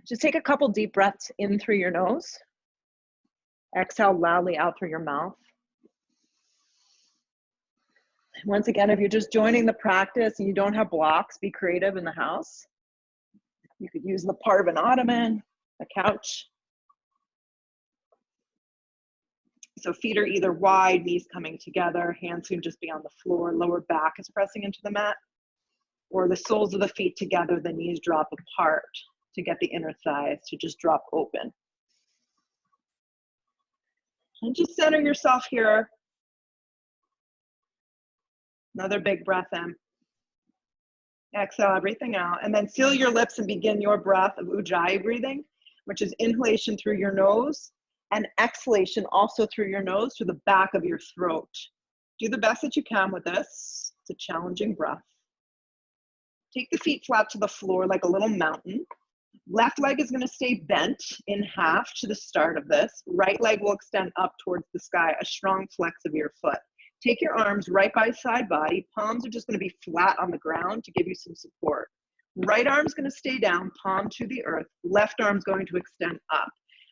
Just take a couple deep breaths in through your nose. Exhale loudly out through your mouth. Once again, if you're just joining the practice and you don't have blocks, be creative in the house. You could use the part of an ottoman, a couch. So feet are either wide, knees coming together, hands can just be on the floor, lower back is pressing into the mat, or the soles of the feet together, the knees drop apart to get the inner thighs to just drop open. And just center yourself here. Another big breath in. Exhale everything out, and then seal your lips and begin your breath of Ujjayi breathing, which is inhalation through your nose and exhalation also through your nose to the back of your throat. Do the best that you can with this. It's a challenging breath. Take the feet flat to the floor like a little mountain. Left leg is going to stay bent in half to the start of this. Right leg will extend up towards the sky, a strong flex of your foot. Take your arms right by side body. Palms are just going to be flat on the ground to give you some support. Right arm's going to stay down, palm to the earth. Left arm's going to extend up.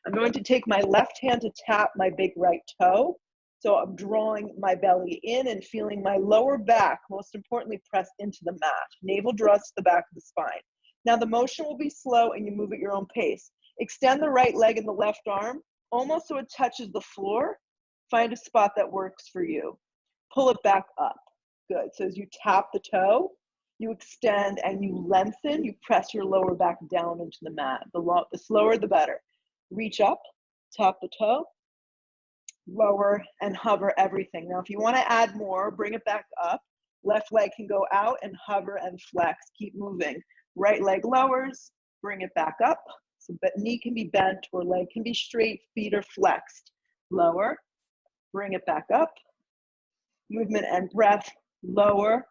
I'm going to take my left hand to tap my big right toe. So I'm drawing my belly in and feeling my lower back, most importantly, press into the mat. Navel draws to the back of the spine. Now the motion will be slow and you move at your own pace. Extend the right leg and the left arm, almost so it touches the floor. Find a spot that works for you. Pull it back up. Good. So as you tap the toe, you extend and you lengthen. You press your lower back down into the mat. The slower, the better. Reach up, tap the toe, lower, and hover everything. Now, if you want to add more, bring it back up. Left leg can go out and hover and flex. Keep moving. Right leg lowers, bring it back up. So knee can be bent or leg can be straight, feet are flexed. Lower, bring it back up. Movement and breath, lower,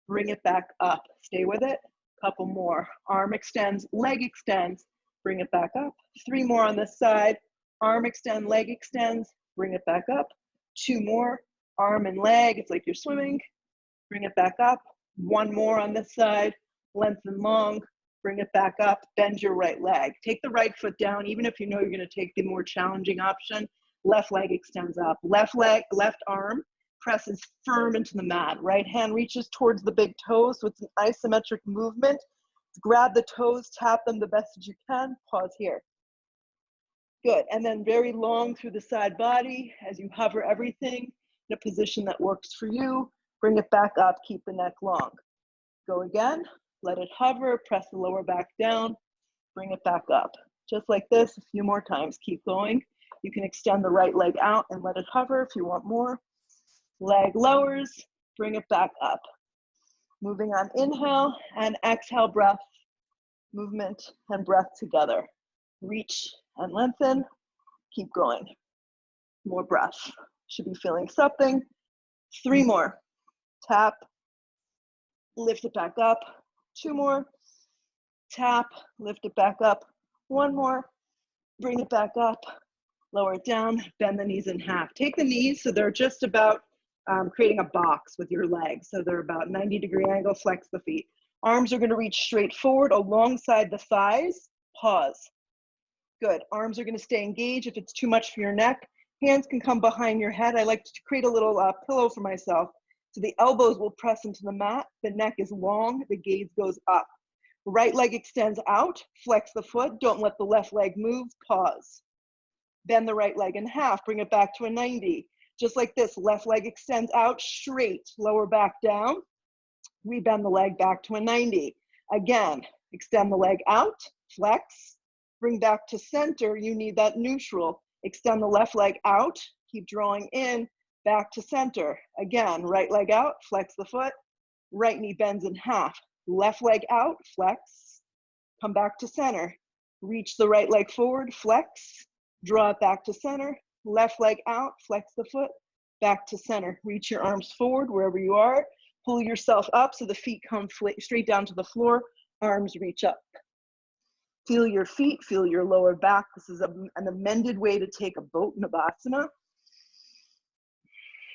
bring it back up. Stay with it, couple more. Arm extends, leg extends, bring it back up. 3 more on this side. Arm extend, leg extends, bring it back up. 2 more, arm and leg, it's like you're swimming. Bring it back up. 1 more on this side, lengthen long, bring it back up, bend your right leg. Take the right foot down, even if you know you're gonna take the more challenging option. Left leg extends up. Left arm presses firm into the mat. Right hand reaches towards the big toes, so it's an isometric movement. Grab the toes, tap them the best that you can. Pause here. Good, and then very long through the side body as you hover everything in a position that works for you. Bring it back up, keep the neck long. Go again, let it hover, press the lower back down, bring it back up. Just like this, a few more times, keep going. You can extend the right leg out and let it hover if you want more. Leg lowers, bring it back up. Moving on, inhale and exhale, breath, movement and breath together. Reach and lengthen, keep going. More breath, should be feeling something. 3 more, tap, lift it back up. 2 more, tap, lift it back up. 1 more, bring it back up, lower it down, bend the knees in half. Take the knees so they're just about creating a box with your legs. So they're about 90-degree angle, flex the feet. Arms are gonna reach straight forward alongside the thighs, pause. Good, arms are gonna stay engaged. If it's too much for your neck, hands can come behind your head. I like to create a little pillow for myself. So the elbows will press into the mat, the neck is long, the gaze goes up. Right leg extends out, flex the foot, don't let the left leg move, pause. Bend the right leg in half, bring it back to a 90. Just like this, left leg extends out, straight, lower back down. Rebend the leg back to a 90. Again, extend the leg out, flex, bring back to center, you need that neutral. Extend the left leg out, keep drawing in, back to center. Again, right leg out, flex the foot, right knee bends in half. Left leg out, flex, come back to center. Reach the right leg forward, flex, draw it back to center. Left leg out, flex the foot, back to center. Reach your arms forward wherever you are. Pull yourself up so the feet come straight down to the floor. Arms reach up. Feel your feet, feel your lower back. This is an amended way to take a boat navasana.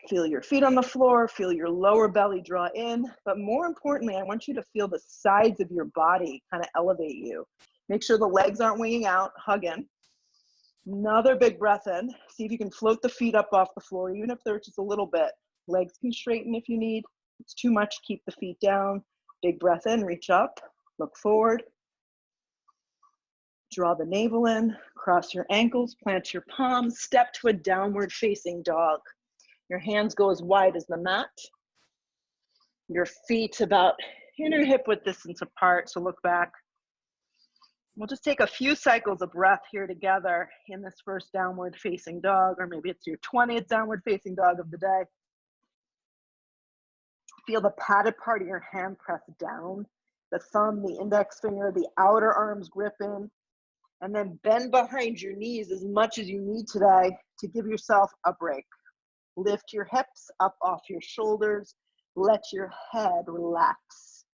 Feel your feet on the floor, feel your lower belly draw in. But more importantly, I want you to feel the sides of your body kind of elevate you. Make sure the legs aren't winging out, hug in. Another big breath in. See if you can float the feet up off the floor, even if they're just a little bit. Legs can straighten if you need. If it's too much, keep the feet down. Big breath in, reach up, look forward. Draw the navel in, cross your ankles, plant your palms, step to a downward facing dog. Your hands go as wide as the mat. Your feet about inner hip width distance apart, so look back. We'll just take a few cycles of breath here together in this first downward facing dog, or maybe it's your 20th downward facing dog of the day. Feel the padded part of your hand press down, the thumb, the index finger, the outer arms grip in, and then bend behind your knees as much as you need today to give yourself a break. Lift your hips up off your shoulders. Let your head relax.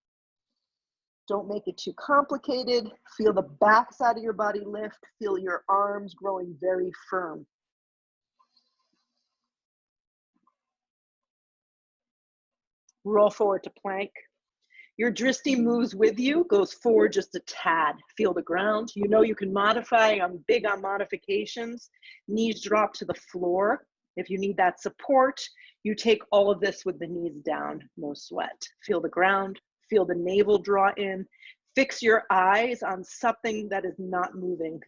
Don't make it too complicated. Feel the back side of your body lift. Feel your arms growing very firm. Roll forward to plank. Your drishti moves with you, goes forward just a tad. Feel the ground. You know you can modify. I'm big on modifications. Knees drop to the floor. If you need that support, you take all of this with the knees down, no sweat. Feel the ground, feel the navel draw in. Fix your eyes on something that is not moving,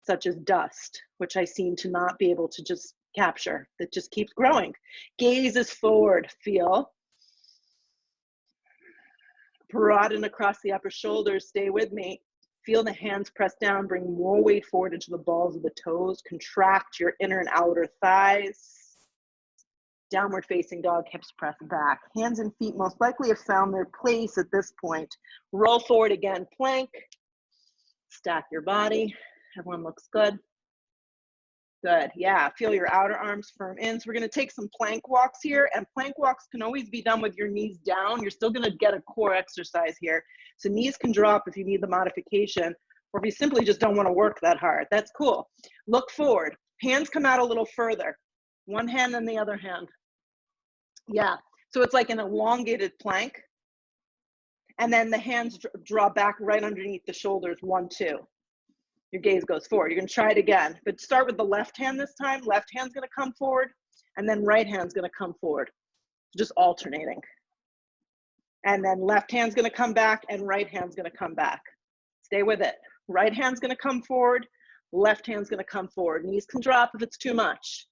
such as dust, which I seem to not be able to just capture, that just keeps growing. Gaze is forward, feel. Broaden across the upper shoulders, stay with me. Feel the hands press down, bring more weight forward into the balls of the toes. Contract your inner and outer thighs. Downward facing dog, hips press back. Hands and feet most likely have found their place at this point. Roll forward again, plank. Stack your body. Everyone looks good. Good, yeah, feel your outer arms firm in. So we're gonna take some plank walks here, and plank walks can always be done with your knees down. You're still gonna get a core exercise here. So knees can drop if you need the modification, or if you simply just don't wanna work that hard, that's cool. Look forward, hands come out a little further. One hand and the other hand. Yeah, so it's like an elongated plank, and then the hands draw back right underneath the shoulders, 1, 2. Your gaze goes forward. You're gonna try it again, but start with the left hand this time. Left hand's gonna come forward, and then right hand's gonna come forward. Just alternating. And then left hand's gonna come back, and right hand's gonna come back. Stay with it. Right hand's gonna come forward, left hand's gonna come forward. Knees can drop if it's too much.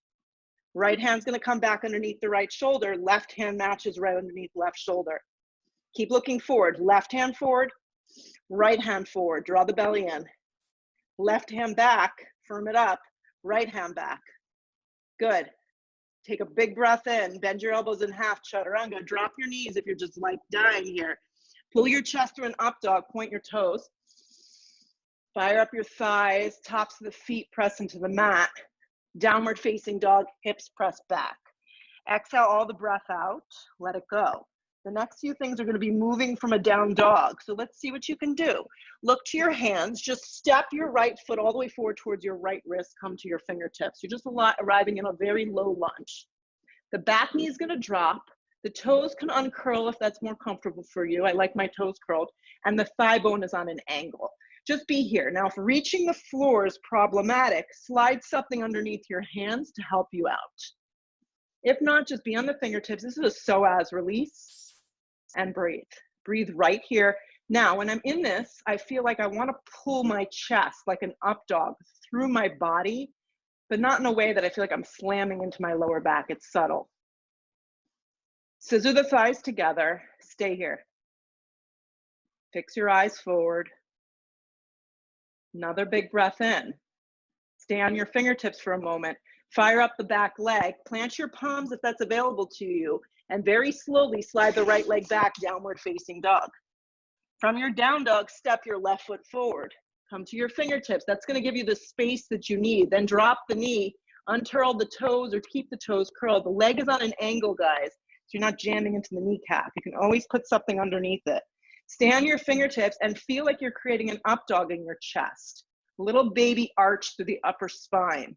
Right hand's gonna come back underneath the right shoulder. Left hand matches right underneath left shoulder. Keep looking forward. Left hand forward, right hand forward. Draw the belly in. Left hand back, firm it up. Right hand back. Good. Take a big breath in. Bend your elbows in half, chaturanga. Drop your knees if you're just like dying here. Pull your chest through an up dog. Point your toes. Fire up your thighs. Tops of the feet press into the mat. Downward facing dog, hips press back. Exhale all the breath out. Let it go. The next few things are going to be moving from a down dog. So let's see what you can do. Look to your hands. Just step your right foot all the way forward towards your right wrist. Come to your fingertips. You're just arriving in a very low lunge. The back knee is going to drop. The toes can uncurl if that's more comfortable for you. I like my toes curled. And the thigh bone is on an angle. Just be here. Now, if reaching the floor is problematic, slide something underneath your hands to help you out. If not, just be on the fingertips. This is a psoas release. And breathe. Breathe right here. Now, when I'm in this, I feel like I want to pull my chest like an up dog through my body, but not in a way that I feel like I'm slamming into my lower back. It's subtle. Scissor the thighs together. Stay here. Fix your eyes forward. Another big breath in. Stay on your fingertips for a moment. Fire up the back leg. Plant your palms if that's available to you. And very slowly slide the right leg back, downward facing dog. From your down dog, step your left foot forward. Come to your fingertips. That's going to give you the space that you need. Then drop the knee, uncurl the toes or keep the toes curled. The leg is on an angle, guys, so you're not jamming into the kneecap. You can always put something underneath it. Stay on your fingertips and feel like you're creating an up dog in your chest. A little baby arch through the upper spine.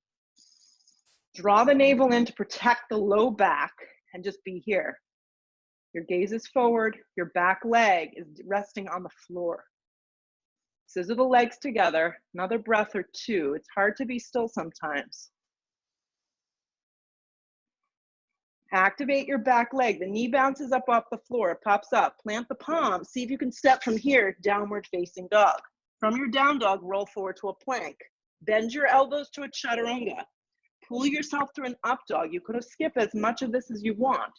Draw the navel in to protect the low back. And just be here. Your gaze is forward, your back leg is resting on the floor. Scissor the legs together, another breath or two. It's hard to be still sometimes. Activate your back leg. The knee bounces up off the floor, it pops up. Plant the palms. See if you can step from here, downward facing dog. From your down dog, roll forward to a plank. Bend your elbows to a chaturanga. Pull yourself through an up dog. You could have skipped as much of this as you want.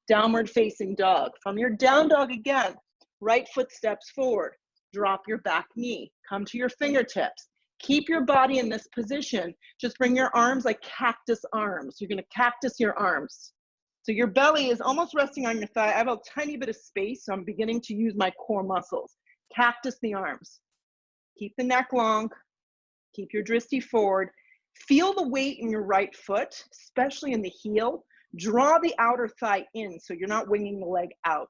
Downward facing dog. From your down dog again, right foot steps forward. Drop your back knee. Come to your fingertips. Keep your body in this position. Just bring your arms like cactus arms. You're gonna cactus your arms. So your belly is almost resting on your thigh. I have a tiny bit of space, so I'm beginning to use my core muscles. Cactus the arms. Keep the neck long. Keep your drishti forward. Feel the weight in your right foot, especially in the heel. Draw the outer thigh in so you're not winging the leg out.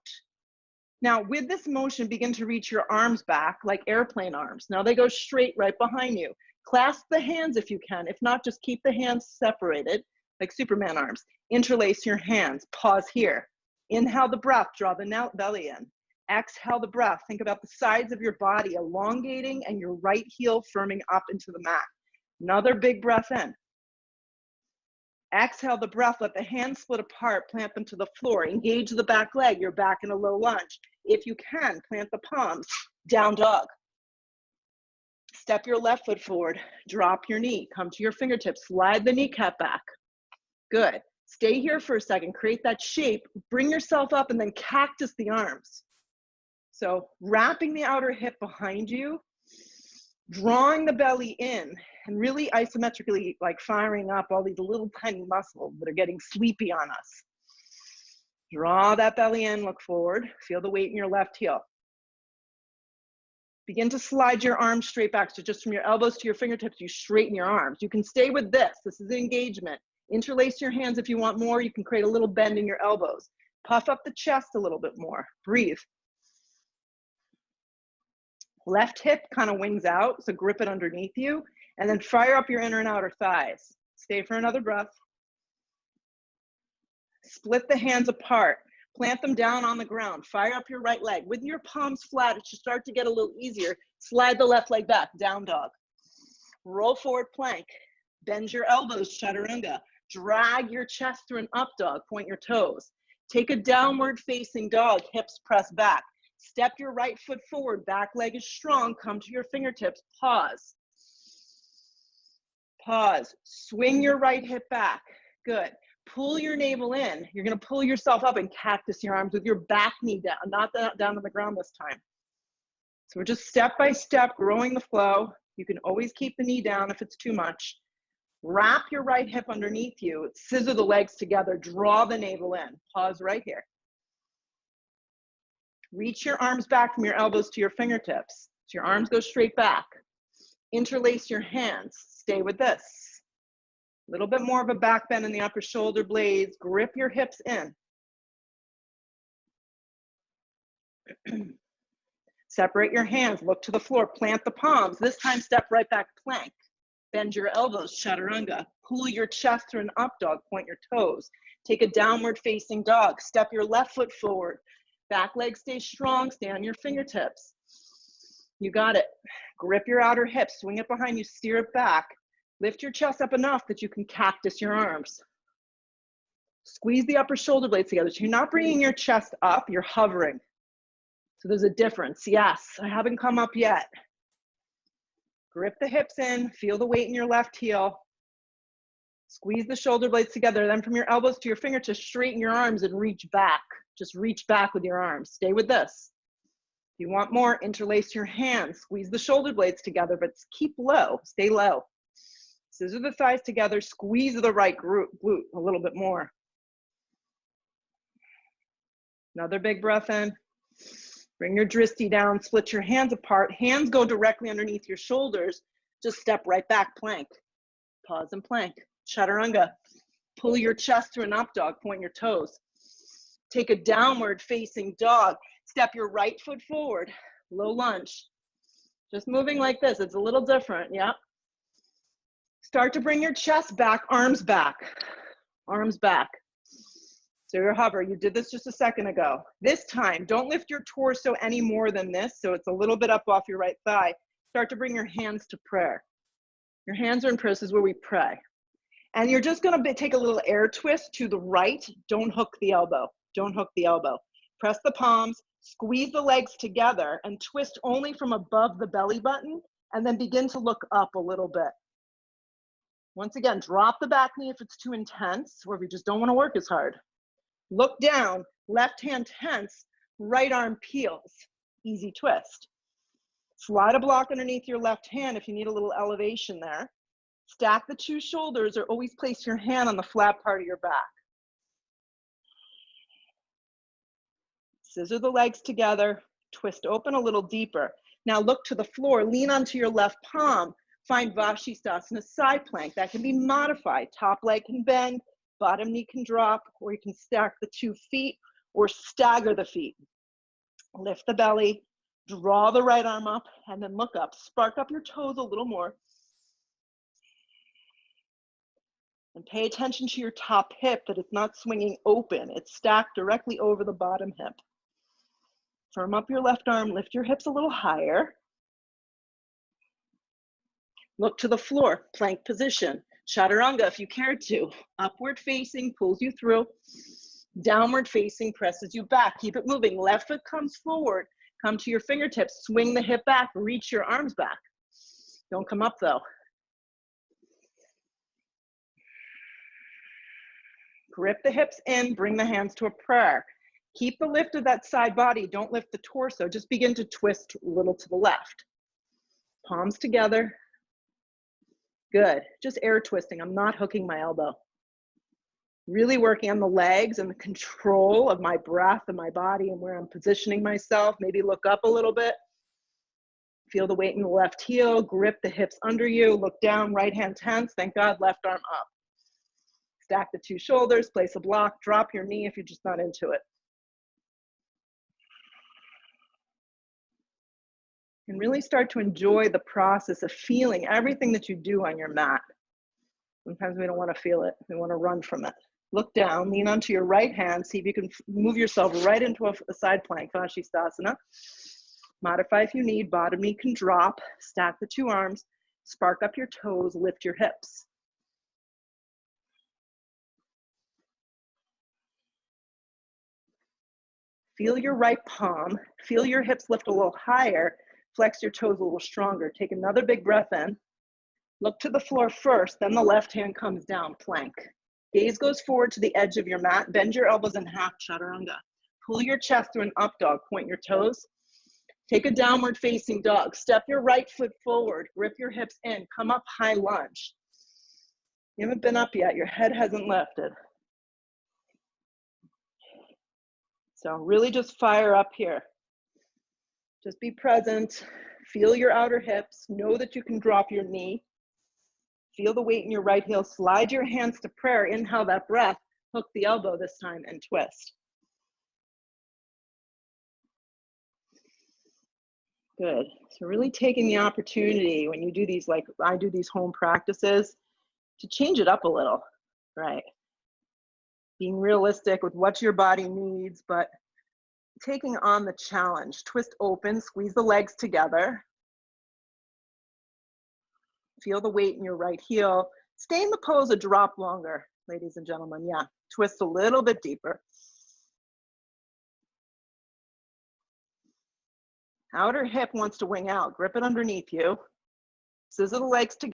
Now, with this motion, begin to reach your arms back like airplane arms. Now they go straight right behind you. Clasp the hands if you can. If not, just keep the hands separated like Superman arms. Interlace your hands. Pause here. Inhale the breath. Draw the belly in. Exhale the breath. Think about the sides of your body elongating and your right heel firming up into the mat. Another big breath in. Exhale the breath. Let the hands split apart. Plant them to the floor. Engage the back leg. You're back in a low lunge. If you can, plant the palms. Down dog. Step your left foot forward. Drop your knee. Come to your fingertips. Slide the kneecap back. Good. Stay here for a second. Create that shape. Bring yourself up and then cactus the arms. So wrapping the outer hip behind you, drawing the belly in, and really isometrically like firing up all these little tiny muscles that are getting sleepy on us. Draw that belly in, look forward. Feel the weight in your left heel. Begin to slide your arms straight back. So just from your elbows to your fingertips, you straighten your arms. You can stay with this. This is engagement. Interlace your hands if you want more. You can create a little bend in your elbows. Puff up the chest a little bit more. Breathe. Left hip kind of wings out, so grip it underneath you, and then fire up your inner and outer thighs. Stay for another breath. Split the hands apart. Plant them down on the ground. Fire up your right leg. With your palms flat, it should start to get a little easier. Slide the left leg back, down dog. Roll forward plank. Bend your elbows, chaturanga. Drag your chest through an up dog, point your toes. Take a downward facing dog, hips press back. Step your right foot forward, back leg is strong, come to your fingertips, pause. Pause, swing your right hip back, good. Pull your navel in, you're gonna pull yourself up and cactus your arms with your back knee down, not down on the ground this time. So we're just step by step growing the flow. You can always keep the knee down if it's too much. Wrap your right hip underneath you, scissor the legs together, draw the navel in, pause right here. Reach your arms back from your elbows to your fingertips. So your arms go straight back. Interlace your hands. Stay with this. A little bit more of a back bend in the upper shoulder blades. Grip your hips in. Separate your hands. Look to the floor. Plant the palms. This time, step right back, plank. Bend your elbows, chaturanga. Pull your chest through an up dog. Point your toes. Take a downward facing dog. Step your left foot forward. Back leg stays strong, stay on your fingertips. You got it. Grip your outer hips, swing it behind you, steer it back. Lift your chest up enough that you can cactus your arms. Squeeze the upper shoulder blades together. So you're not bringing your chest up, you're hovering. So there's a difference. Yes, I haven't come up yet. Grip the hips in, feel the weight in your left heel. Squeeze the shoulder blades together. Then from your elbows to your fingertips, straighten your arms and reach back. Just reach back with your arms. Stay with this. If you want more, interlace your hands. Squeeze the shoulder blades together, but keep low. Stay low. Scissor the thighs together. Squeeze the right glute a little bit more. Another big breath in. Bring your drishti down. Split your hands apart. Hands go directly underneath your shoulders. Just step right back, plank. Pause and plank. Chaturanga. Pull your chest through an up dog. Point your toes. Take a downward facing dog. Step your right foot forward. Low lunge. Just moving like this. It's a little different. Yep. Start to bring your chest back, arms back. Arms back. So you're hover. You did this just a second ago. This time, don't lift your torso any more than this. So it's a little bit up off your right thigh. start to bring your hands to prayer. Your hands are in prayer. This is where we pray. And you're just going to take a little air twist to the right. Don't hook the elbow. Don't hook the elbow. Press the palms, squeeze the legs together, and twist only from above the belly button, and then begin to look up a little bit. Once again, drop the back knee if it's too intense, or if you just don't want to work as hard. Look down, left hand tense, right arm peels. Easy twist. Slide a block underneath your left hand if you need a little elevation there. Stack the two shoulders, or always place your hand on the flat part of your back. Scissor the legs together, twist open a little deeper. Now look to the floor, lean onto your left palm, find Vashisthasana side plank. That can be modified. Top leg can bend, bottom knee can drop, or you can stack the 2 feet or stagger the feet. Lift the belly, draw the right arm up, and then look up. Spark up your toes a little more. And pay attention to your top hip, that it's not swinging open. It's stacked directly over the bottom hip. Firm up your left arm, lift your hips a little higher. Look to the floor, plank position. Chaturanga if you care to. Upward facing pulls you through. Downward facing presses you back. Keep it moving. Left foot comes forward. Come to your fingertips. Swing the hip back. Reach your arms back. Don't come up though. Grip the hips in. Bring the hands to a prayer. Keep the lift of that side body. Don't lift the torso. Just begin to twist a little to the left. Palms together. Good. Just air twisting. I'm not hooking my elbow. Really working on the legs and the control of my breath and my body and where I'm positioning myself. Maybe look up a little bit. Feel the weight in the left heel. Grip the hips under you. Look down. Right hand tense. Thank God. Left arm up. Stack the 2 shoulders. Place a block. Drop your knee if you're just not into it. And really start to enjoy the process of feeling everything that you do on your mat. Sometimes we don't want to feel it. We want to run from it. Look down, lean onto your right hand. See if you can move yourself right into a side plank, Vashisthasana. Modify if you need. Bottom knee can drop. Stack the 2 arms. Spark up your toes. Lift your hips. Feel your right palm. Feel your hips lift a little higher. Flex your toes a little stronger. Take another big breath in. Look to the floor first, then the left hand comes down, plank. Gaze goes forward to the edge of your mat. Bend your elbows in half, chaturanga. Pull your chest through an up dog. Point your toes. Take a downward facing dog. Step your right foot forward. Grip your hips in. Come up, high lunge. You haven't been up yet. Your head hasn't lifted. So really just fire up here. Just be present. Feel your outer hips. Know that you can drop your knee. Feel the weight in your right heel. Slide your hands to prayer. Inhale that breath. Hook the elbow this time and twist. Good. So really taking the opportunity when you do these, like I do these home practices, to change it up a little, right? Being realistic with what your body needs, but taking on the challenge. Twist open, squeeze the legs together. Feel the weight in your right heel. Stay in the pose a drop longer, ladies and gentlemen. Yeah, twist a little bit deeper. Outer hip wants to wing out. Grip it underneath you. Scissor the legs together.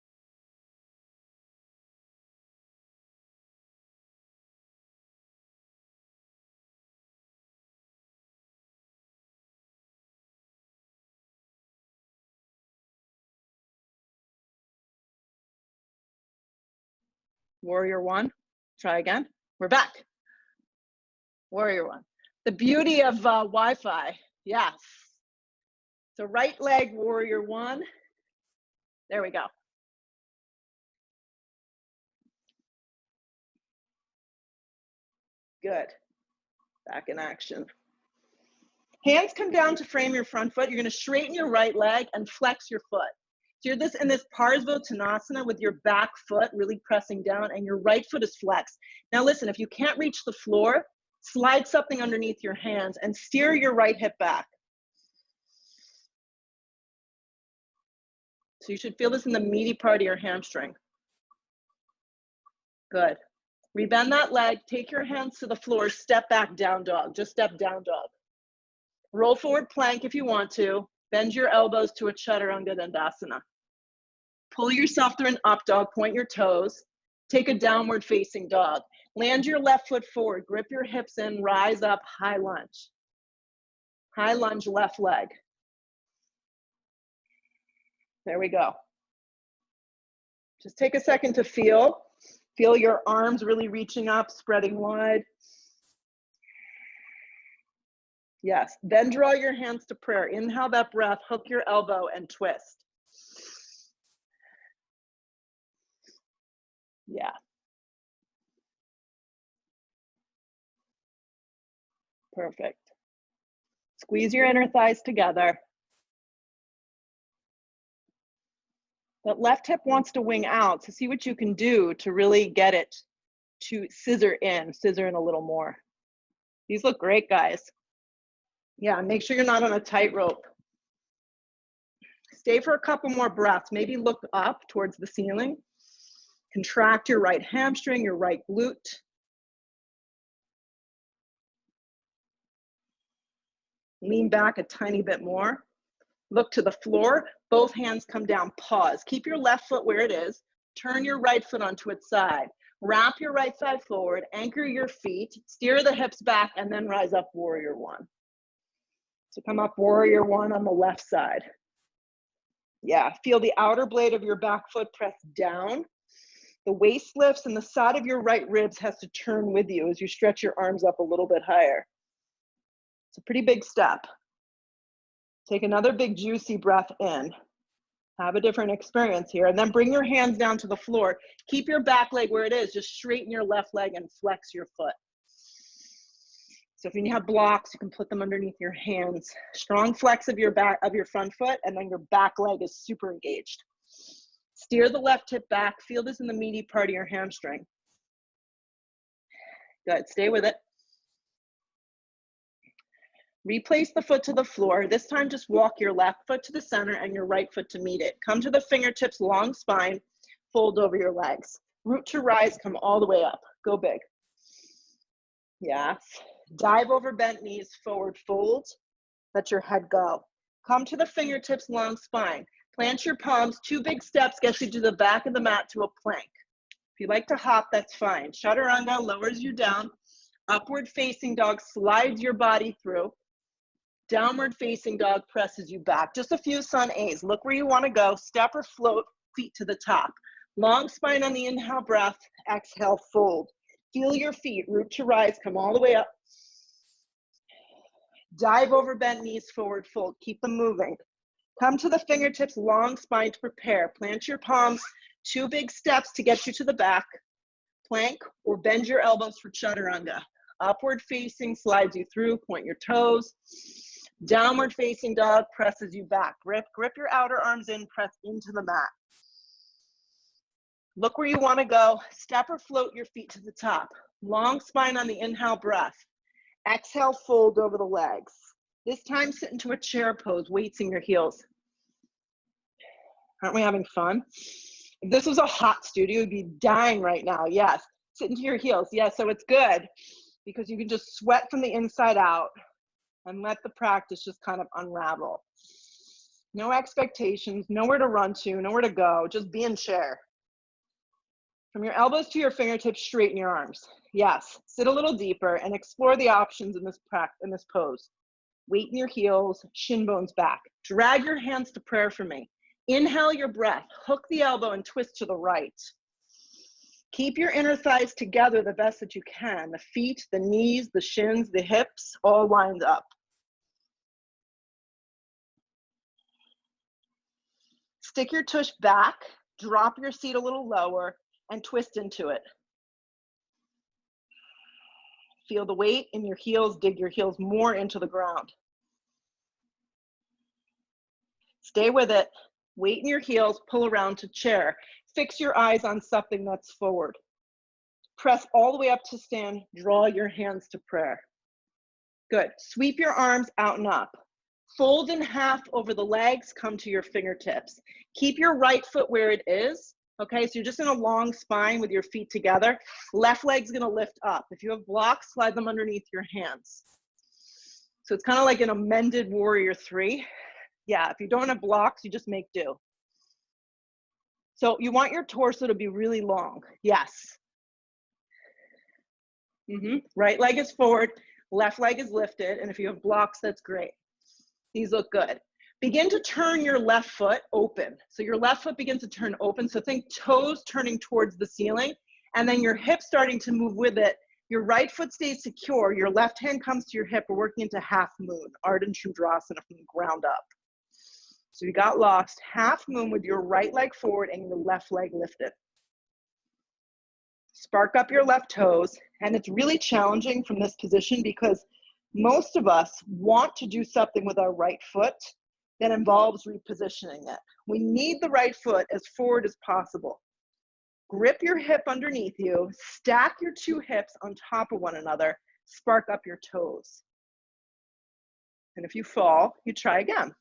Warrior 1, try again. We're back. Warrior 1. The beauty of Wi-Fi, yes. So right leg, warrior 1. There we go. Good. Back in action. Hands come down to frame your front foot. You're gonna straighten your right leg and flex your foot. So you're in this Parsvottanasana with your back foot really pressing down and your right foot is flexed. Now listen, if you can't reach the floor, slide something underneath your hands and steer your right hip back. So you should feel this in the meaty part of your hamstring. Good. Rebend that leg, take your hands to the floor, step back, down dog, just step down dog. Roll forward plank if you want to, bend your elbows to a chaturanga dandasana. Pull yourself through an up dog, point your toes, take a downward facing dog. Land your left foot forward, grip your hips in, rise up, high lunge. High lunge, left leg. There we go. Just take a second to feel. Feel your arms really reaching up, spreading wide. Yes, then draw your hands to prayer. Inhale that breath, hook your elbow and twist. Yeah. Perfect. Squeeze your inner thighs together. That left hip wants to wing out, so see what you can do to really get it to scissor in a little more. These look great, guys. Yeah, make sure you're not on a tightrope. Stay for a couple more breaths. Maybe look up towards the ceiling. Contract your right hamstring, your right glute. Lean back a tiny bit more. Look to the floor, both hands come down, pause. Keep your left foot where it is. Turn your right foot onto its side. Wrap your right side forward, anchor your feet, steer the hips back, and then rise up warrior one. So come up warrior one on the left side. Yeah, feel the outer blade of your back foot press down. The waist lifts and the side of your right ribs has to turn with you as you stretch your arms up a little bit higher. It's a pretty big step. Take another big juicy breath in. Have a different experience here. And then bring your hands down to the floor. Keep your back leg where it is. Just straighten your left leg and flex your foot. So if you have blocks, you can put them underneath your hands. Strong flex of your front foot, and then your back leg is super engaged. Steer the left hip back. Feel this in the meaty part of your hamstring. Good, stay with it. Replace the foot to the floor. This time just walk your left foot to the center and your right foot to meet it. Come to the fingertips, long spine, fold over your legs. Root to rise, come all the way up. Go big. Yes. Dive over bent knees, forward fold. Let your head go. Come to the fingertips, long spine. Plant your palms, 2 big steps gets you to the back of the mat to a plank. If you like to hop, that's fine. Chaturanga lowers you down. Upward facing dog slides your body through. Downward facing dog presses you back. Just a few sun A's. Look where you want to go. Step or float, feet to the top. Long spine on the inhale breath. Exhale, fold. Feel your feet, root to rise, come all the way up. Dive over bent knees, forward fold. Keep them moving. Come to the fingertips, long spine to prepare. Plant your palms, 2 big steps to get you to the back. Plank or bend your elbows for chaturanga. Upward facing slides you through, point your toes. Downward facing dog presses you back. Grip your outer arms in, press into the mat. Look where you want to go. Step or float your feet to the top. Long spine on the inhale breath. Exhale, fold over the legs. This time sit into a chair pose, weights in your heels. Aren't we having fun? If this was a hot studio, you'd be dying right now. Yes, sit into your heels. Yes, so it's good because you can just sweat from the inside out and let the practice just kind of unravel. No expectations, nowhere to run to, nowhere to go, just be in chair. From your elbows to your fingertips, straighten your arms. Yes, sit a little deeper and explore the options in this pose. Weight in your heels, shin bones back. Drag your hands to prayer for me. Inhale your breath, hook the elbow and twist to the right. Keep your inner thighs together the best that you can. The feet, the knees, the shins, the hips, all lined up. Stick your tush back, drop your seat a little lower, and twist into it. Feel the weight in your heels, dig your heels more into the ground. Stay with it. Weight in your heels, pull around to chair. Fix your eyes on something that's forward. Press all the way up to stand, draw your hands to prayer. Good, sweep your arms out and up. Fold in half over the legs, come to your fingertips. Keep your right foot where it is, okay? So you're just in a long spine with your feet together. Left leg's gonna lift up. If you have blocks, slide them underneath your hands. So it's kind of like an amended warrior 3. Yeah, if you don't have blocks, you just make do. So you want your torso to be really long. Yes. Right leg is forward, left leg is lifted, and if you have blocks, that's great. These look good. Begin to turn your left foot open. So your left foot begins to turn open. So think toes turning towards the ceiling, and then your hip starting to move with it. Your right foot stays secure. Your left hand comes to your hip. We're working into half moon, Ardha Chandrasana from the ground up. So you got lost, half moon with your right leg forward and your left leg lifted. Spark up your left toes. And it's really challenging from this position because most of us want to do something with our right foot that involves repositioning it. We need the right foot as forward as possible. Grip your hip underneath you, stack your 2 hips on top of one another, spark up your toes. And if you fall, you try again.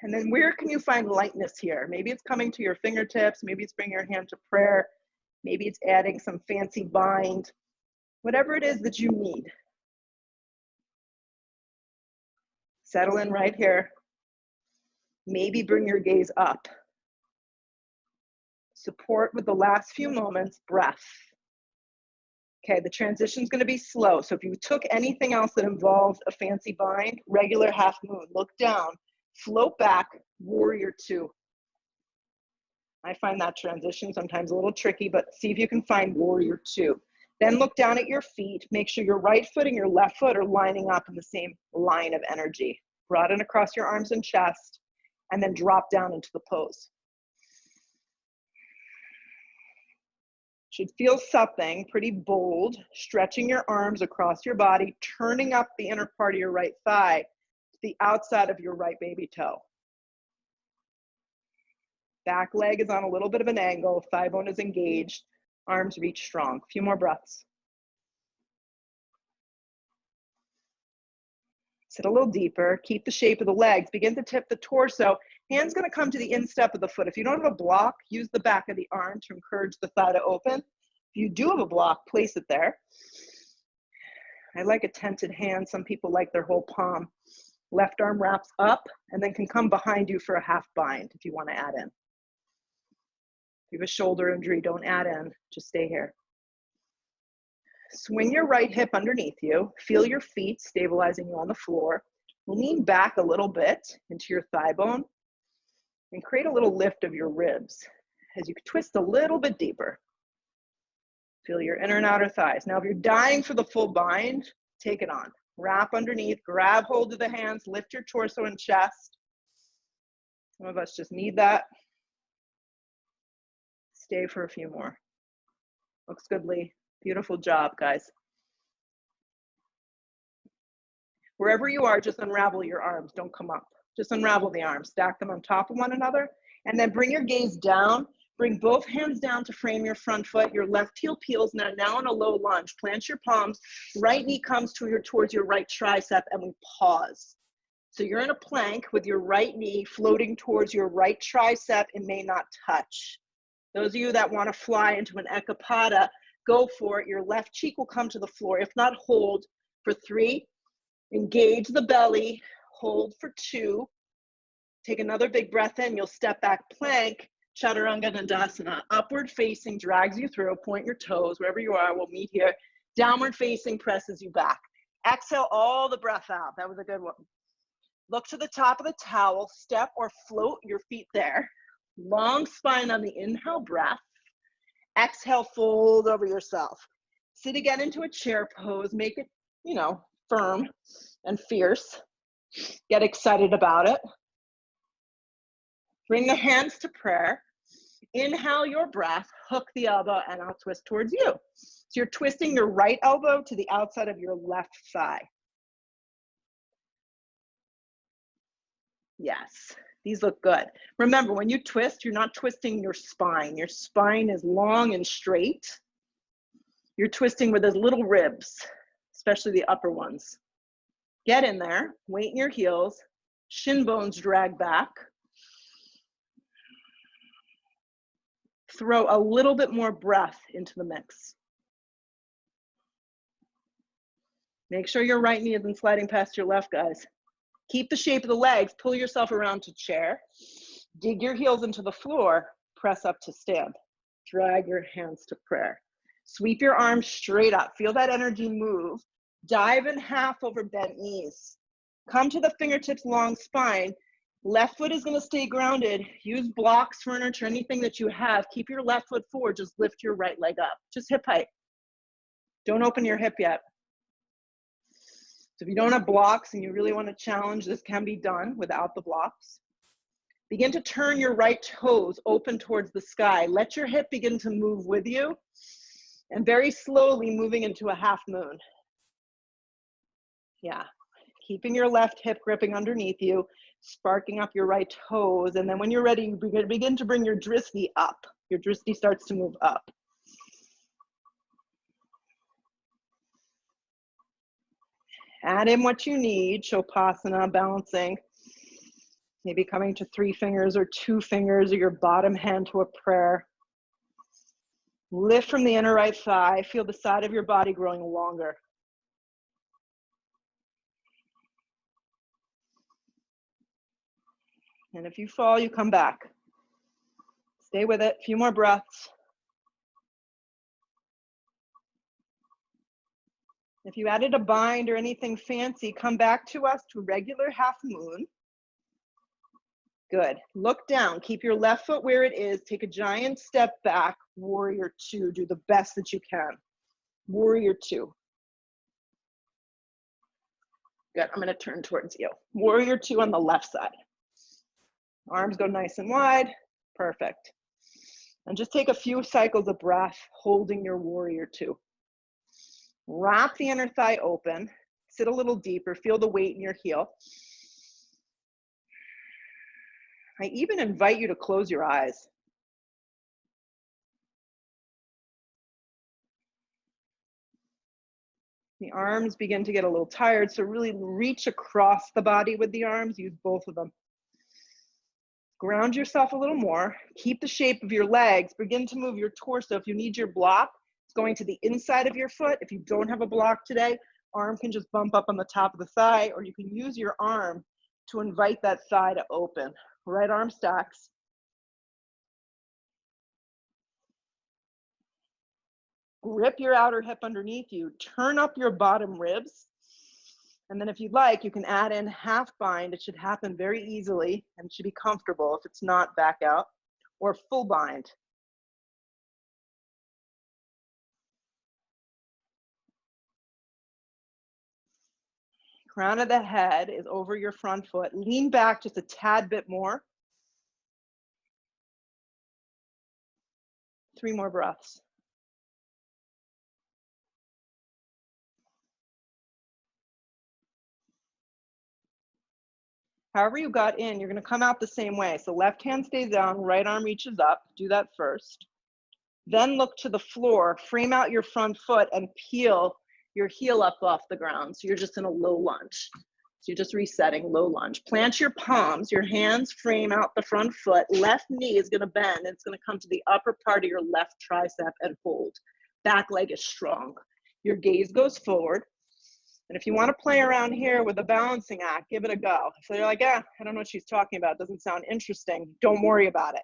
And then where can you find lightness here? Maybe it's coming to your fingertips, maybe it's bringing your hand to prayer, maybe it's adding some fancy bind, whatever it is that you need. Settle in right here. Maybe bring your gaze up. Support with the last few moments, breath. Okay, the transition's gonna be slow. So if you took anything else that involves a fancy bind, regular half moon, look down, float back, warrior 2. I find that transition sometimes a little tricky, but see if you can find warrior 2. Then look down at your feet. Make sure your right foot and your left foot are lining up in the same line of energy. Broaden across your arms and chest, and then drop down into the pose. Should feel something pretty bold, stretching your arms across your body, turning up the inner part of your right thigh to the outside of your right baby toe. Back leg is on a little bit of an angle, thigh bone is engaged, arms reach strong. A few more breaths. Sit a little deeper, keep the shape of the legs, begin to tip the torso. Hand's gonna come to the instep of the foot. If you don't have a block, use the back of the arm to encourage the thigh to open. If you do have a block, place it there. I like a tented hand. Some people like their whole palm. Left arm wraps up and then can come behind you for a half bind if you wanna add in. If you have a shoulder injury, don't add in, just stay here. Swing your right hip underneath you. Feel your feet stabilizing you on the floor. Lean back a little bit into your thigh bone and create a little lift of your ribs as you twist a little bit deeper. Feel your inner and outer thighs. Now, if you're dying for the full bind, take it on. Wrap underneath, grab hold of the hands, lift your torso and chest. Some of us just need that. Stay for a few more. Looks good, Lee. Beautiful job, guys. Wherever you are, just unravel your arms. Don't come up. Just unravel the arms. Stack them on top of one another. And then bring your gaze down. Bring both hands down to frame your front foot. Your left heel peels now in a low lunge. Plant your palms. Right knee comes towards your right tricep, and we pause. So you're in a plank with your right knee floating towards your right tricep. It may not touch. Those of you that want to fly into an ekapada, go for it. Your left cheek will come to the floor. If not, hold for 3. Engage the belly. Hold for 2. Take another big breath in. You'll step back plank. Chaturanga Dandasana. Upward facing drags you through. Point your toes. Wherever you are, we'll meet here. Downward facing presses you back. Exhale all the breath out. That was a good one. Look to the top of the towel. Step or float your feet there. Long spine on the inhale breath. Exhale, fold over yourself. Sit again into a chair pose. Make it, firm and fierce. Get excited about it. Bring the hands to prayer. Inhale your breath, hook the elbow, and I'll twist towards you. So you're twisting your right elbow to the outside of your left thigh. Yes, these look good. Remember, when you twist, you're not twisting your spine. Your spine is long and straight. You're twisting with those little ribs, especially the upper ones. Get in there, weight in your heels, shin bones drag back. Throw a little bit more breath into the mix. Make sure your right knee isn't sliding past your left, guys. Keep the shape of the legs, pull yourself around to chair, dig your heels into the floor, press up to stand. Drag your hands to prayer. Sweep your arms straight up. Feel that energy move. Dive in half over bent knees. Come to the fingertips, long spine. Left foot is going to stay grounded. Use blocks, furniture, anything that you have. Keep your left foot forward. Just lift your right leg up. Just hip height. Don't open your hip yet. So if you don't have blocks and you really want to challenge, this can be done without the blocks. Begin to turn your right toes open towards the sky. Let your hip begin to move with you. And very slowly moving into a half moon. Yeah. Keeping your left hip gripping underneath you, sparking up your right toes. And then when you're ready, you begin to bring your dristi up. Your dristi starts to move up. Add in what you need, Shavasana, balancing. Maybe coming to 3 fingers or 2 fingers or your bottom hand to a prayer. Lift from the inner right thigh. Feel the side of your body growing longer. And if you fall, you come back. Stay with it. A few more breaths. If you added a bind or anything fancy, come back to us to a regular half moon. Good. Look down. Keep your left foot where it is. Take a giant step back. Warrior 2. Do the best that you can. Warrior 2. Good. I'm going to turn towards you. Warrior 2 on the left side. Arms go nice and wide. Perfect. And just take a few cycles of breath, holding your warrior 2. Wrap the inner thigh open. Sit a little deeper. Feel the weight in your heel. I even invite you to close your eyes. The arms begin to get a little tired, so really reach across the body with the arms. Use both of them. Ground yourself a little more. Keep the shape of your legs. Begin to move your torso. If you need your block, it's going to the inside of your foot. If you don't have a block today, arm can just bump up on the top of the thigh, or you can use your arm to invite that thigh to open. Right arm stacks. Grip your outer hip underneath you. Turn up your bottom ribs. And then if you'd like, you can add in half bind. It should happen very easily and it should be comfortable. If it's not, back out. Or full bind. Crown of the head is over your front foot. Lean back just a tad bit more. 3 more breaths. However you got in, you're going to come out the same way. So left hand stays down, right arm reaches up. Do that first. Then look to the floor, frame out your front foot and peel your heel up off the ground. So you're just in a low lunge. So you're just resetting, low lunge. Plant your palms, your hands frame out the front foot. Left knee is going to bend. It's going to come to the upper part of your left tricep and hold. Back leg is strong. Your gaze goes forward. And if you want to play around here with a balancing act, give it a go. So you're like, I don't know what she's talking about. It doesn't sound interesting. Don't worry about it.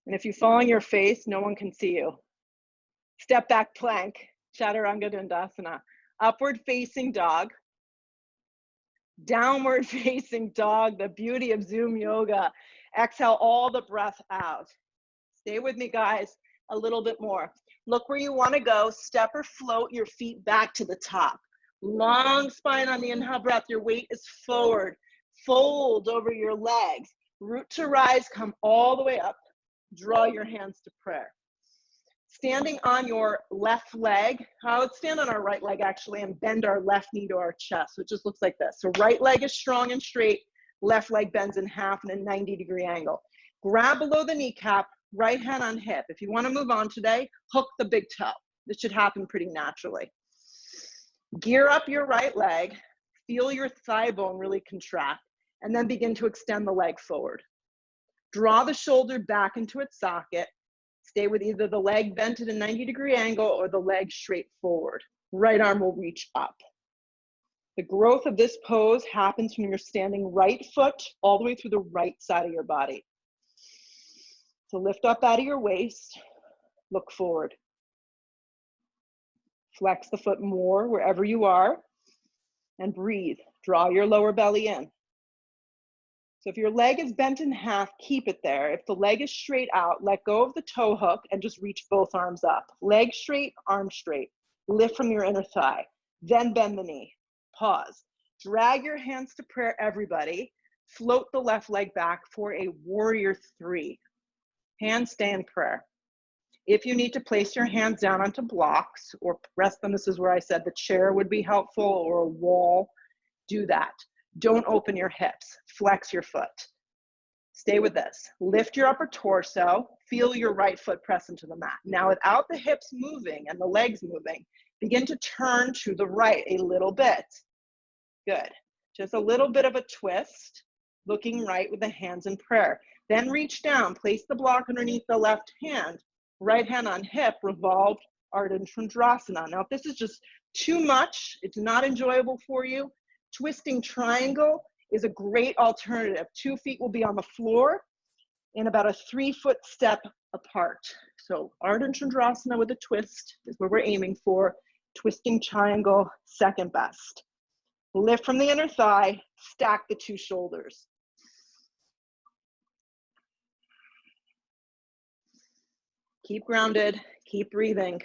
And if you fall on your face, no one can see you. Step back plank, Chaturanga Dandasana. Upward facing dog. Downward facing dog, the beauty of Zoom yoga. Exhale all the breath out. Stay with me, guys, a little bit more. Look where you want to go. Step or float your feet back to the top. Long spine on the inhale breath. Your weight is forward. Fold over your legs. Root to rise, come all the way up. Draw your hands to prayer. Standing on your left leg, I would stand on our right leg actually and bend our left knee to our chest. So it just looks like this. So right leg is strong and straight, left leg bends in half in a 90-degree angle. Grab below the kneecap, right hand on hip. If you want to move on today, hook the big toe. This should happen pretty naturally. Gear up your right leg, feel your thigh bone really contract, and then begin to extend the leg forward. Draw the shoulder back into its socket. Stay with either the leg bent at a 90-degree angle or the leg straight forward. Right arm will reach up. The growth of this pose happens when you're standing right foot all the way through the right side of your body. So lift up out of your waist, look forward. Flex the foot more wherever you are, and breathe. Draw your lower belly in. So if your leg is bent in half, keep it there. If the leg is straight out, let go of the toe hook and just reach both arms up. Leg straight, arm straight. Lift from your inner thigh. Then bend the knee. Pause. Drag your hands to prayer, everybody. Float the left leg back for a warrior three. Handstand prayer. If you need to place your hands down onto blocks or rest them, this is where I said the chair would be helpful, or a wall, do that. Don't open your hips, flex your foot. Stay with this. Lift your upper torso, feel your right foot press into the mat. Now without the hips moving and the legs moving, begin to turn to the right a little bit. Good. Just a little bit of a twist, looking right with the hands in prayer. Then reach down, place the block underneath the left hand, right hand on hip, revolved Ardha Chandrasana. Now if this is just too much, it's not enjoyable for you, twisting triangle is a great alternative. 2 feet will be on the floor in about a 3-foot step apart. So Ardha Chandrasana with a twist is what we're aiming for. Twisting triangle, second best. Lift from the inner thigh, stack the 2 shoulders. Keep grounded, keep breathing.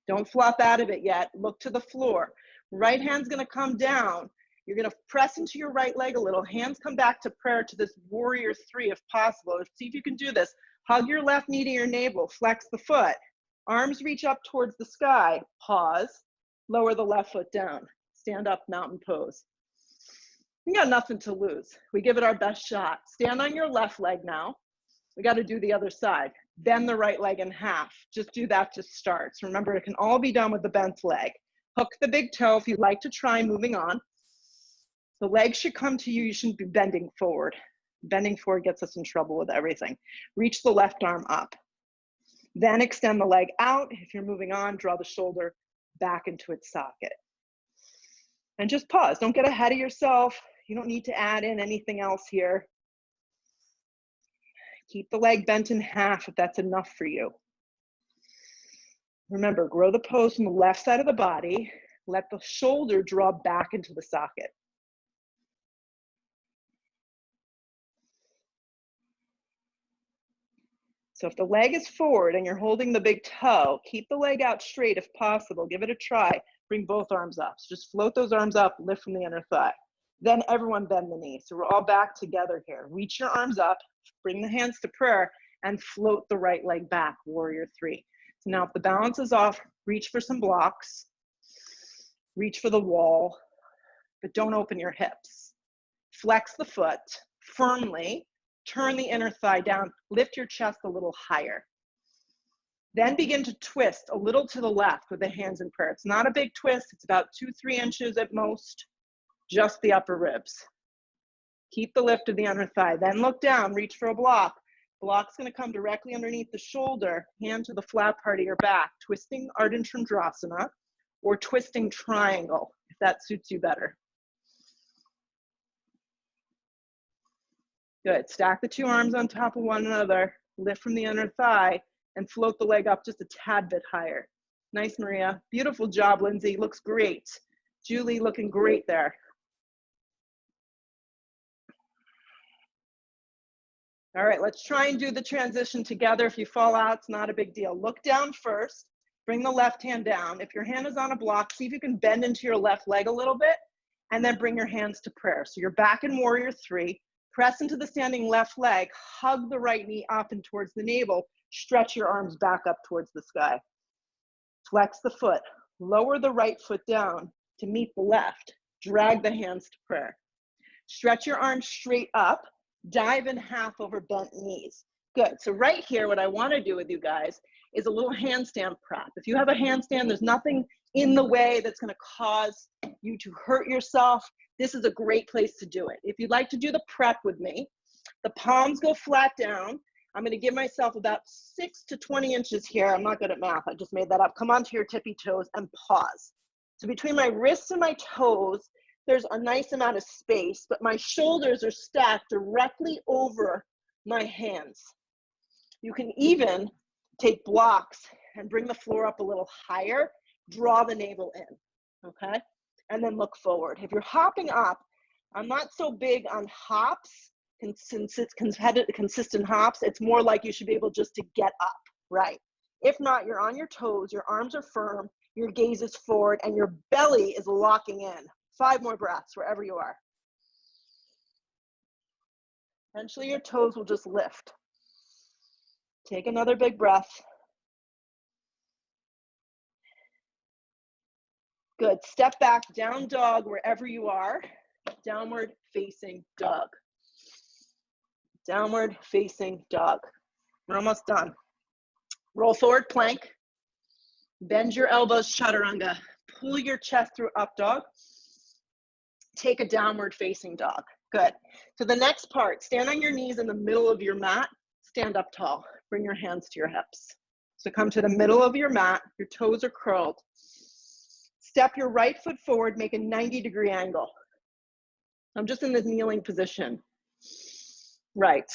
Don't flop out of it yet. Look to the floor. Right hand's gonna come down. You're gonna press into your right leg a little. Hands come back to prayer to this warrior three if possible. See if you can do this. Hug your left knee to your navel. Flex the foot. Arms reach up towards the sky. Pause. Lower the left foot down. Stand up, mountain pose. We got nothing to lose. We give it our best shot. Stand on your left leg now. We got to do the other side. Bend the right leg in half. Just do that to start. So remember, it can all be done with the bent leg. Hook the big toe if you'd like to try moving on. The leg should come to you. You shouldn't be bending forward. Bending forward gets us in trouble with everything. Reach the left arm up. Then extend the leg out. If you're moving on, draw the shoulder back into its socket. And just pause. Don't get ahead of yourself. You don't need to add in anything else here. Keep the leg bent in half if that's enough for you. Remember, grow the pose from the left side of the body. Let the shoulder draw back into the socket. So if the leg is forward and you're holding the big toe, keep the leg out straight if possible. Give it a try. Bring both arms up. So just float those arms up, lift from the inner thigh. Then everyone bend the knee. So we're all back together here. Reach your arms up, bring the hands to prayer, and float the right leg back, warrior three. So now if the balance is off, reach for some blocks, reach for the wall, but don't open your hips. Flex the foot firmly, turn the inner thigh down, lift your chest a little higher. Then begin to twist a little to the left with the hands in prayer. It's not a big twist, it's about 2-3 inches at most, just the upper ribs. Keep the lift of the inner thigh, then look down, reach for a block. Block's gonna come directly underneath the shoulder, hand to the flat part of your back, twisting Ardha Chandrasana or twisting triangle, if that suits you better. Good, stack the 2 arms on top of one another, lift from the inner thigh, and float the leg up just a tad bit higher. Nice, Maria. Beautiful job, Lindsay. Looks great. Julie, looking great there. All right, let's try and do the transition together. If you fall out, it's not a big deal. Look down first. Bring the left hand down. If your hand is on a block, see if you can bend into your left leg a little bit, and then bring your hands to prayer. So you're back in warrior three. Press into the standing left leg. Hug the right knee up and towards the navel. Stretch your arms back up towards the sky. Flex the foot. Lower the right foot down to meet the left. Drag the hands to prayer. Stretch your arms straight up. Dive in half over bent knees. Good. So right here, what I want to do with you guys is a little handstand prep. If you have a handstand, there's nothing in the way that's going to cause you to hurt yourself. This is a great place to do it. If you'd like to do the prep with me, the palms go flat down. I'm going to give myself about 6 to 20 inches here. I'm not good at math. I just made that up. Come onto your tippy toes and pause. So between my wrists and my toes, there's a nice amount of space, but my shoulders are stacked directly over my hands. You can even take blocks and bring the floor up a little higher, draw the navel in, okay? And then look forward. If you're hopping up, I'm not so big on hops, consistent hops. It's more like you should be able just to get up, right? If not, you're on your toes, your arms are firm, your gaze is forward, and your belly is locking in. 5 more breaths wherever you are. Eventually your toes will just lift. Take another big breath. Good. Step back, down dog wherever you are. Downward facing dog. Downward facing dog. We're almost done. Roll forward plank. Bend your elbows, chaturanga. Pull your chest through up dog. Take a downward facing dog. Good. So the next part, stand on your knees in the middle of your mat. Stand up tall. Bring your hands to your hips. So come to the middle of your mat. Your toes are curled. Step your right foot forward, make a 90-degree angle. I'm just in this kneeling position. Right.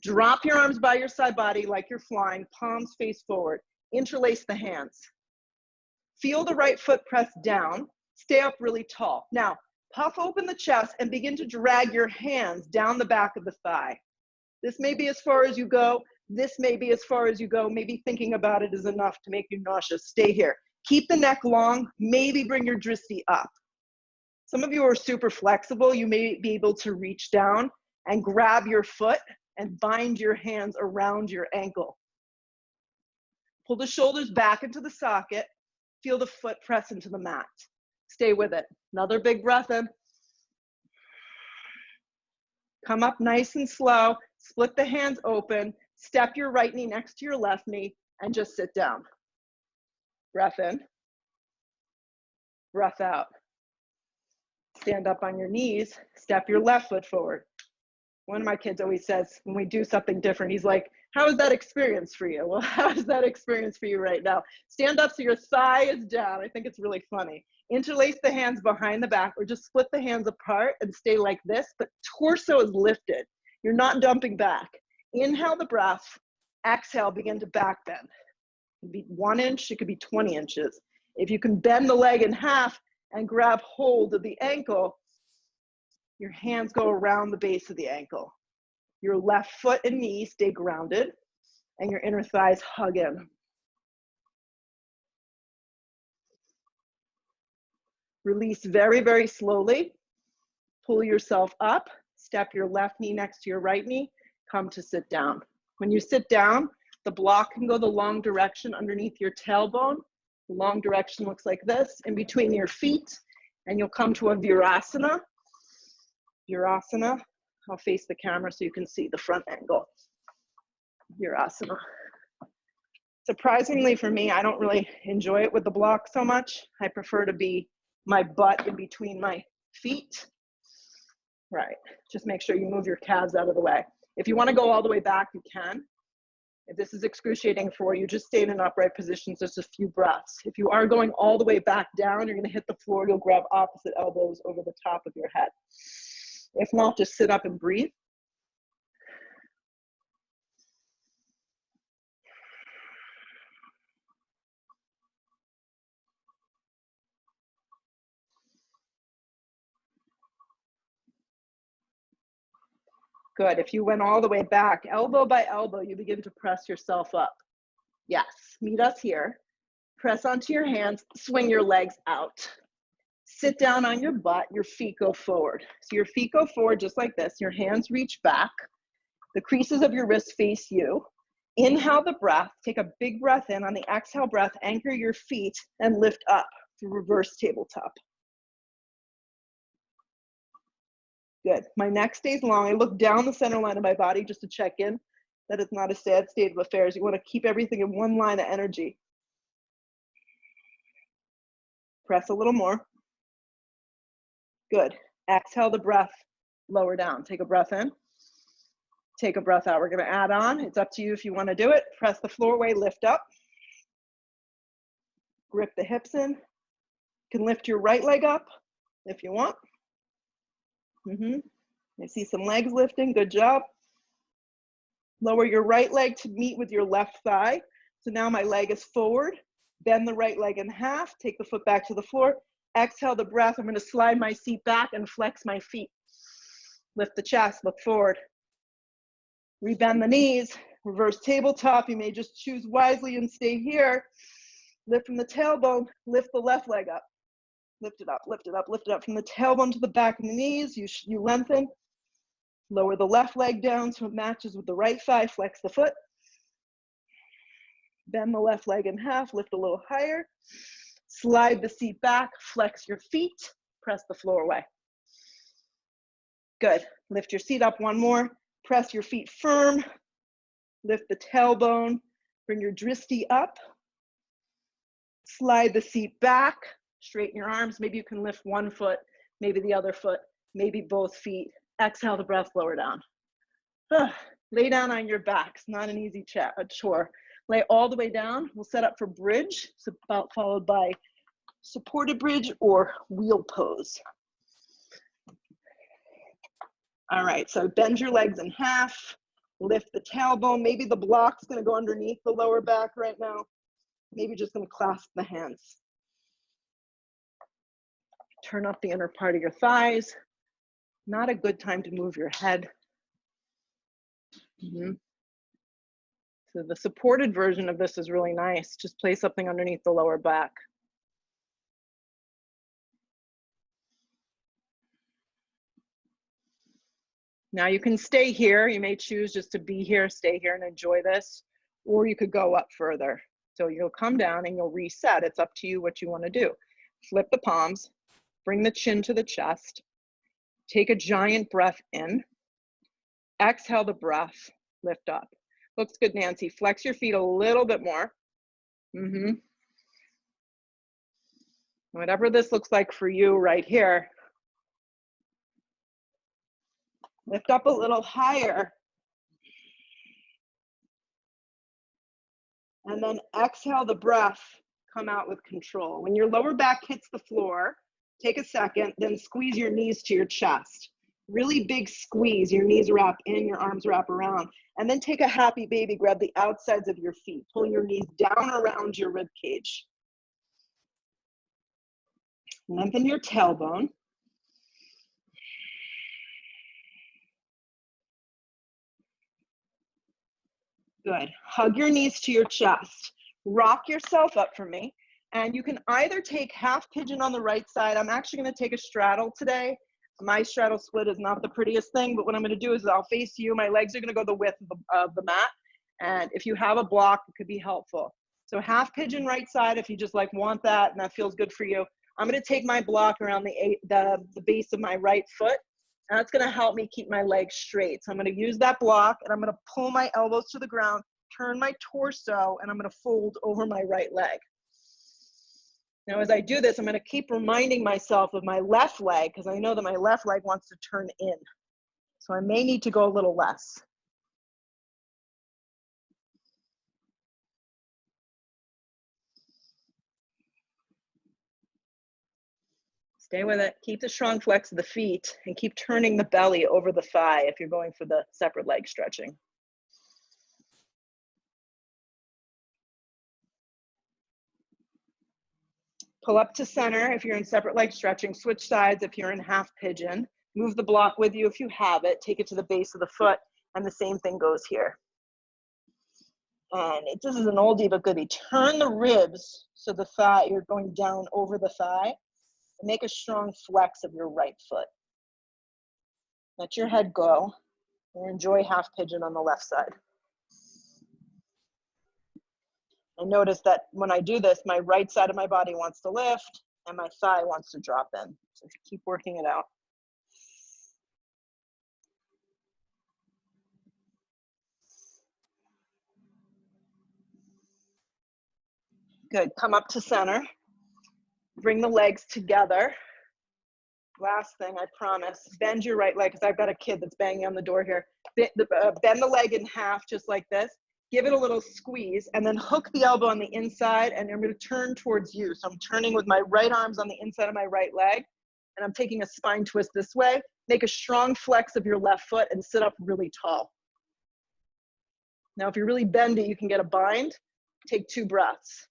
Drop your arms by your side body like you're flying, palms face forward. Interlace the hands. Feel the right foot press down. Stay up really tall. Now, puff open the chest and begin to drag your hands down the back of the thigh. This may be as far as you go. This may be as far as you go. Maybe thinking about it is enough to make you nauseous. Stay here. Keep the neck long. Maybe bring your drishti up. Some of you are super flexible. You may be able to reach down and grab your foot and bind your hands around your ankle. Pull the shoulders back into the socket. Feel the foot press into the mat. Stay with it. Another big breath in. Come up nice and slow. Split the hands open. Step your right knee next to your left knee and just sit down. Breath in. Breath out. Stand up on your knees. Step your left foot forward. One of my kids always says, when we do something different, he's like, how is that experience for you? Well, how is that experience for you right now? Stand up so your thigh is down. I think it's really funny. Interlace the hands behind the back or just split the hands apart and stay like this, but torso is lifted. You're not dumping back. Inhale the breath. Exhale, begin to back bend. It could be 1 inch, it could be 20 inches. If you can bend the leg in half and grab hold of the ankle, your hands go around the base of the ankle. Your left foot and knee stay grounded, and your inner thighs hug in. Release very, very slowly. Pull yourself up. Step your left knee next to your right knee. Come to sit down. When you sit down, the block can go the long direction underneath your tailbone. The long direction looks like this, in between your feet, and you'll come to a virasana. Virasana. I'll face the camera so you can see the front angle. Virasana. Surprisingly for me, I don't really enjoy it with the block so much. I prefer to be my butt in between my feet. Right, just make sure you move your calves out of the way. If you want to go all the way back, you can. If this is excruciating for you, just stay in an upright position, just a few breaths. If you are going all the way back down, you're going to hit the floor. You'll grab opposite elbows over the top of your head. If not, just sit up and breathe. Good. If you went all the way back, elbow by elbow, you begin to press yourself up. Yes, meet us here. Press onto your hands, swing your legs out. Sit down on your butt, your feet go forward. So your feet go forward just like this. Your hands reach back. The creases of your wrists face you. Inhale the breath, take a big breath in. On the exhale breath, anchor your feet and lift up to reverse tabletop. Good. My neck stays long. I look down the center line of my body just to check in. that it's not a sad state of affairs. You want to keep everything in one line of energy. Press a little more. Good. Exhale the breath, lower down. Take a breath in. Take a breath out. We're going to add on. It's up to you if you want to do it. Press the floor away, lift up. Grip the hips in. You can lift your right leg up if you want. I see some legs lifting. Good job. Lower your right leg to meet with your left thigh. So now my leg is forward. Bend the right leg in half. Take the foot back to the floor. Exhale the breath. I'm going to slide my seat back and flex my feet. Lift the chest. Look forward. Rebend the knees. Reverse tabletop. You may just choose wisely and stay here. Lift from the tailbone. Lift the left leg up. Lift it up, lift it up, lift it up. From the tailbone to the back of the knees, you lengthen. Lower the left leg down so it matches with the right thigh. Flex the foot. Bend the left leg in half, lift a little higher. Slide the seat back, flex your feet, press the floor away. Good. Lift your seat up one more. Press your feet firm. Lift the tailbone. Bring your dristi up. Slide the seat back. Straighten your arms. Maybe you can lift one foot, maybe the other foot, maybe both feet. Exhale the breath, lower down. Lay down on your back. It's not an easy chore. Lay all the way down. We'll set up for bridge, so followed by supported bridge or wheel pose. All right, so bend your legs in half. Lift the tailbone. Maybe the block's going to go underneath the lower back right now. Maybe just going to clasp the hands. Turn up the inner part of your thighs. Not a good time to move your head. So the supported version of this is really nice. Just place something underneath the lower back. Now you can stay here. You may choose just to be here, stay here and enjoy this, or you could go up further. So you'll come down and you'll reset. It's up to you what you want to do. Flip the palms. Bring the chin to the chest. Take a giant breath in. Exhale the breath. Lift up. Looks good, Nancy. Flex your feet a little bit more. Whatever this looks like for you right here. Lift up a little higher. And then exhale the breath. Come out with control. When your lower back hits the floor, take a second, then squeeze your knees to your chest. Really big squeeze. Your knees wrap in, your arms wrap around. And then take a happy baby. Grab the outsides of your feet. Pull your knees down around your rib cage. Lengthen your tailbone. Good. Hug your knees to your chest. Rock yourself up for me. And you can either take half pigeon on the right side. I'm actually going to take a straddle today. My straddle split is not the prettiest thing, but what I'm going to do is I'll face you. My legs are going to go the width of the mat. And if you have a block, it could be helpful. So half pigeon right side if you just like want that and that feels good for you. I'm going to take my block around the base of my right foot. And that's going to help me keep my legs straight. So I'm going to use that block and I'm going to pull my elbows to the ground, turn my torso, and I'm going to fold over my right leg. Now, as I do this, I'm going to keep reminding myself of my left leg because I know that my left leg wants to turn in. So I may need to go a little less. Stay with it. Keep the strong flex of the feet and keep turning the belly over the thigh if you're going for the separate leg stretching. Pull up to center if you're in separate leg stretching. Switch sides if you're in half pigeon. Move the block with you if you have it. Take it to the base of the foot, and the same thing goes here. And this is an oldie but goodie. Turn the ribs so the thigh, you're going down over the thigh. And make a strong flex of your right foot. Let your head go and enjoy half pigeon on the left side. And notice that when I do this, my right side of my body wants to lift and my thigh wants to drop in. So keep working it out. Good, come up to center. Bring the legs together. Last thing, I promise. Bend your right leg, because I've got a kid that's banging on the door here. Bend the leg in half, just like this. Give it a little squeeze, and then hook the elbow on the inside, and I'm going to turn towards you. So I'm turning with my right arms on the inside of my right leg, and I'm taking a spine twist this way. Make a strong flex of your left foot and sit up really tall. Now, if you're really bendy, you can get a bind. Take 2 breaths.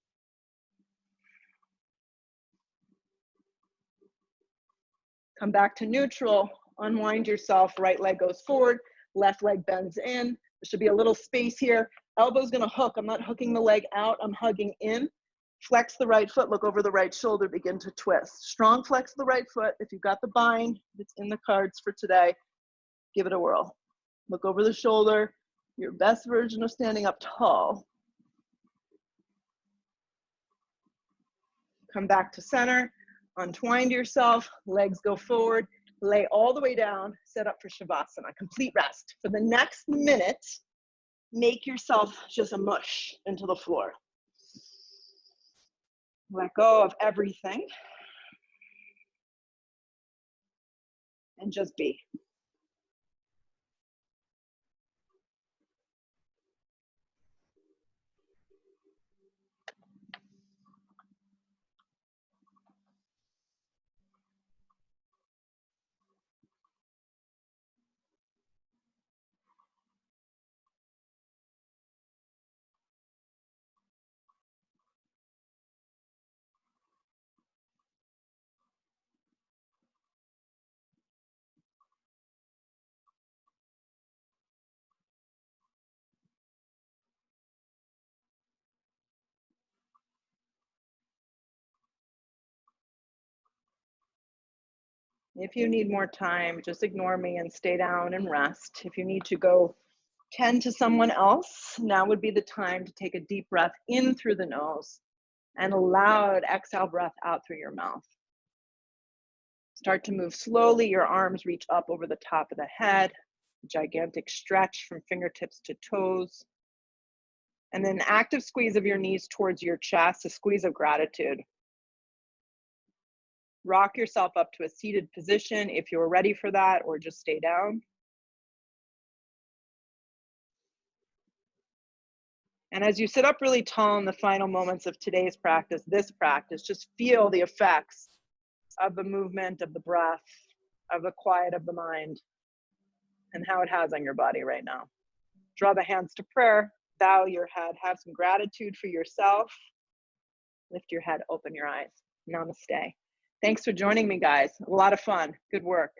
Come back to neutral, unwind yourself, right leg goes forward, left leg bends in. There should be a little space here. Elbow's gonna hook, I'm not hooking the leg out, I'm hugging in. Flex the right foot, look over the right shoulder, begin to twist. Strong flex of the right foot. If you've got the bind, it's in the cards for today, give it a whirl. Look over the shoulder, your best version of standing up tall. Come back to center. Untwine yourself, legs go forward, lay all the way down, set up for Shavasana, complete rest. For the next minute, make yourself just a mush into the floor. Let go of everything and just be. If you need more time, just ignore me and stay down and rest. If you need to go tend to someone else, now would be the time to take a deep breath in through the nose and a loud exhale breath out through your mouth. Start to move slowly. Your arms reach up over the top of the head, gigantic stretch from fingertips to toes. And then active squeeze of your knees towards your chest, a squeeze of gratitude. Rock yourself up to a seated position if you're ready for that, or just stay down. And as you sit up really tall in the final moments of today's practice, this practice, just feel the effects of the movement, of the breath, of the quiet of the mind, and how it has on your body right now. Draw the hands to prayer, bow your head, have some gratitude for yourself. Lift your head, open your eyes. Namaste. Thanks for joining me, guys. A lot of fun. Good work.